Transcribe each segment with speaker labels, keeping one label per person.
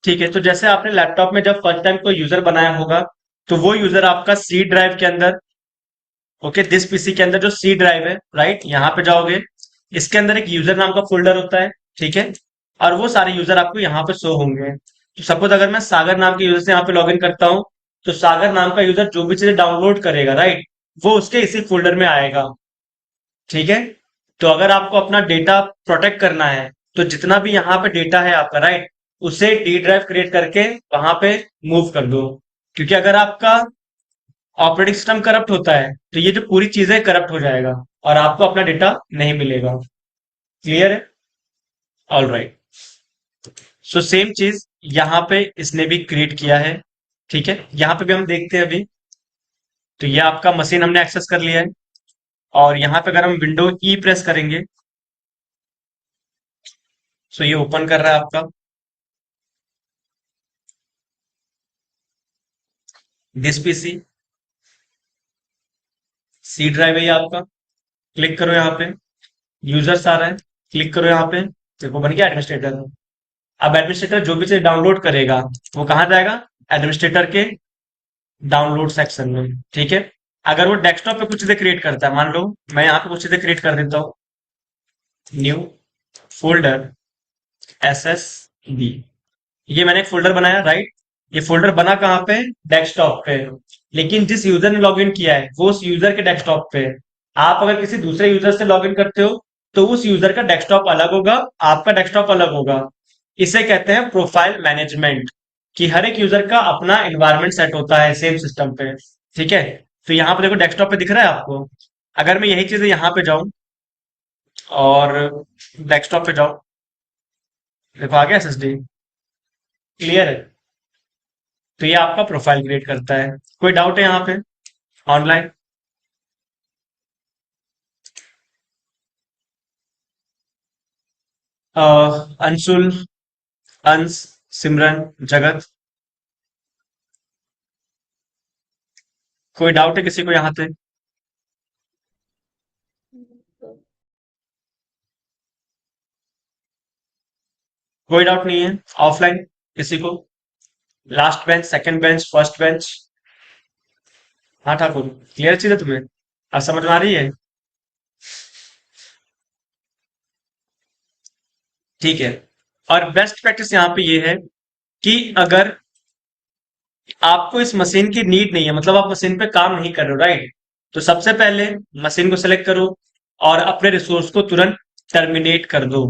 Speaker 1: ठीक है, तो जैसे आपने लैपटॉप में जब फर्स्ट टाइम कोई यूजर बनाया होगा, तो वो यूजर आपका सी ड्राइव के अंदर, ओके, दिस पीसी के अंदर जो सी ड्राइव है, राइट, यहाँ पे जाओगे। इसके अंदर एक यूजर नाम का फोल्डर होता है, ठीक है। और वो सारे यूजर आपको यहाँ पे शो होंगे। तो सपोज अगर मैं सागर नाम के यूजर से यहाँ पे लॉग इन करता हूँ, तो सागर नाम का यूजर जो भी चीजें डाउनलोड करेगा, राइट, वो उसके इसी फोल्डर में आएगा, ठीक है। तो अगर आपको अपना डेटा प्रोटेक्ट करना है, तो जितना भी यहाँ पे डेटा है आपका, राइट, उसे डी ड्राइव क्रिएट करके वहां पे मूव कर दो। क्योंकि अगर आपका ऑपरेटिंग सिस्टम करप्ट होता है, तो ये जो पूरी चीजें करप्ट हो जाएगा और आपको अपना डेटा नहीं मिलेगा। क्लियर है? All right. सो सेम चीज यहाँ पे इसने भी क्रिएट किया है, ठीक है। यहाँ पे भी हम देखते हैं अभी। तो ये आपका मशीन हमने एक्सेस कर लिया है। और यहाँ पे अगर हम विंडो ई प्रेस करेंगे, तो ये ओपन कर रहा है आपका दिस पीसी। सी ड्राइव है ये आपका। क्लिक करो यहाँ पे, यूजर्स आ रहा है, क्लिक करो यहाँ पे, देखो बन गया एडमिनिस्ट्रेटर। अब एडमिनिस्ट्रेटर जो भी चीज डाउनलोड करेगा, वो कहाँ जाएगा? एडमिनिस्ट्रेटर के डाउनलोड सेक्शन में, ठीक है। अगर वो डेस्कटॉप पे कुछ चीजें क्रिएट करता है, मान लो मैं यहाँ पे कुछ चीजें क्रिएट कर देता हूँ, new folder S S B, ये मैंने एक फोल्डर बनाया, राइट। ये फोल्डर बना कहाँ पे? डेस्कटॉप पे। लेकिन जिस यूजर ने लॉगिन किया है, वो उस यूजर के डेस्कटॉप पे है। आप अगर किसी दूसरे यूजर से लॉगिन करते हो, तो उस यूजर का डेस्कटॉप अलग होगा, आपका डेस्कटॉप अलग होगा। इसे कहते हैं प्रोफाइल मैनेजमेंट, कि हर एक यूजर का अपना एनवायरनमेंट सेट होता है सेम सिस्टम पे, ठीक है। तो यहाँ पे देखो डेस्कटॉप पे दिख रहा है आपको। अगर मैं यही चीजें यहाँ पे जाऊं और डेस्कटॉप पे जाऊं, देखो आ गया एसएसडी। क्लियर है? तो ये आपका प्रोफाइल क्रिएट करता है। कोई डाउट है यहाँ पे ऑनलाइन? अंशुल, अंश, सिमरन, जगत, कोई डाउट है किसी को यहाँ पे? कोई डाउट नहीं है ऑफलाइन किसी को? Last bench, second bench, first bench? हाँ ठाकुर, क्लियर चीज है तुम्हें? अब समझ में आ रही है? ठीक है। और बेस्ट प्रैक्टिस यहाँ पे ये है कि अगर आपको इस मशीन की नीड नहीं है, मतलब आप मशीन पे काम नहीं कर रहे हो, राइट, तो सबसे पहले मशीन को सेलेक्ट करो और अपने रिसोर्स को तुरंत टर्मिनेट कर दो।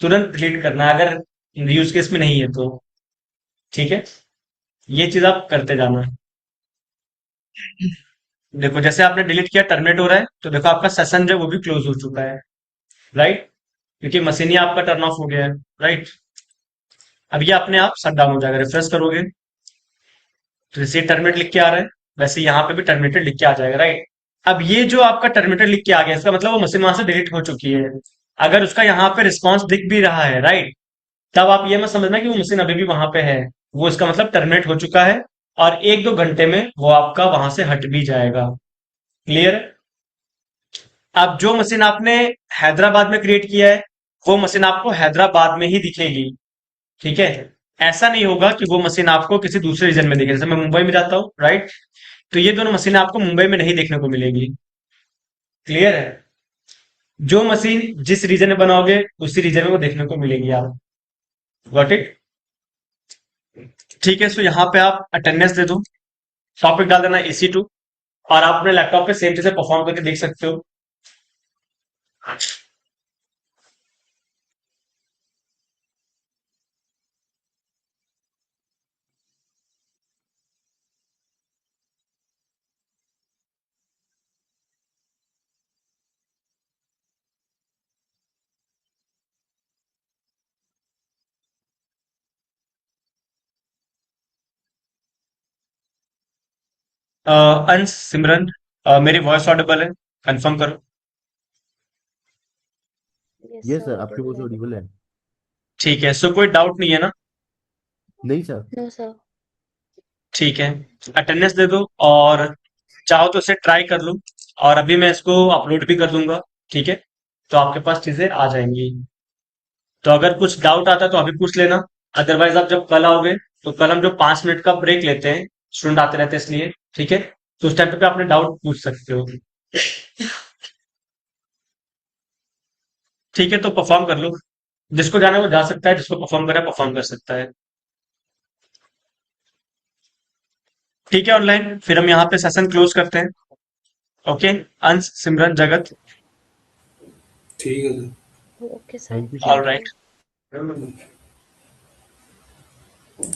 Speaker 1: तुरंत डिलीट करना है अगर यूज केस में नहीं है तो, ठीक है। ये चीज आप करते जाना। देखो जैसे आपने डिलीट किया, टर्मिनेट हो रहा है, तो देखो आपका सेशन जो है वो भी क्लोज हो चुका है, राइट, क्योंकि मशीन ही आपका टर्न ऑफ हो गया है, राइट। अब ये अपने आप शट डाउन हो जाएगा, रिफ्रेश करोगे तो जैसे टर्मिनेट लिख के आ रहा है, वैसे यहाँ पे भी टर्मिनेटेड लिख के आ जाएगा, राइट। अब ये जो आपका टर्मिनेटेड लिख के आ गया, इसका मतलब वो मशीन वहां से डिलीट हो चुकी है। अगर उसका यहाँ पे रिस्पॉन्स दिख भी रहा है, राइट, तब आप ये मत समझना कि वो मशीन अभी भी वहां पे है। वो इसका मतलब टर्मिनेट हो चुका है, और एक दो घंटे में वो आपका वहां से हट भी जाएगा। क्लियर? अब जो मशीन आपने हैदराबाद में क्रिएट किया है, वो मशीन आपको हैदराबाद में ही दिखेगी, ठीक है। ऐसा नहीं होगा कि वो मशीन आपको किसी दूसरे रीजन में दिखे, जैसे मैं मुंबई में जाता हूँ, राइट, तो ये दोनों मशीनें आपको मुंबई में नहीं देखने को मिलेगी। क्लियर है? जो मशीन जिस रीजन में बनाओगे, उसी रीजन में वो देखने को मिलेगी आप। Got it? ठीक है, सो यहाँ पे आप अटेंडेंस दे दो, टॉपिक डाल देना EC2, और आप अपने लैपटॉप पे सेम चीजें परफॉर्म करके देख सकते हो। अंश, सिमरन, मेरी वॉइस ऑडिबल है? कंफर्म करो।
Speaker 2: ये सर आपकी वो ऑडिबल है।
Speaker 1: ठीक है, सो कोई डाउट नहीं है ना?
Speaker 2: नहीं सर।
Speaker 1: ठीक है, अटेंडेंस दे दो, और चाहो तो इसे ट्राई कर लो, और अभी मैं इसको अपलोड भी कर दूंगा, ठीक है। तो आपके पास चीजें आ जाएंगी। तो अगर कुछ डाउट आता है तो अभी पूछ लेना, अदरवाइज आप जब कल आओगे तो कल हम जो 5 मिनट का ब्रेक लेते हैं, स्टूडेंट आते रहते हैं इसलिए, ठीक है, तो उस टाइम पे अपने डाउट पूछ सकते हो। ठीक है, तो परफॉर्म कर लो। जिसको जाना है वो जा सकता है, जिसको परफॉर्म करना है परफॉर्म कर सकता है। ठीक है ऑनलाइन, फिर हम यहाँ पे सेशन क्लोज करते हैं। ओके, अंश, सिमरन, जगत।
Speaker 3: ठीक है sir.
Speaker 4: Okay sir,
Speaker 2: thank you
Speaker 1: all
Speaker 2: sir.
Speaker 4: Thank
Speaker 1: right.
Speaker 4: You.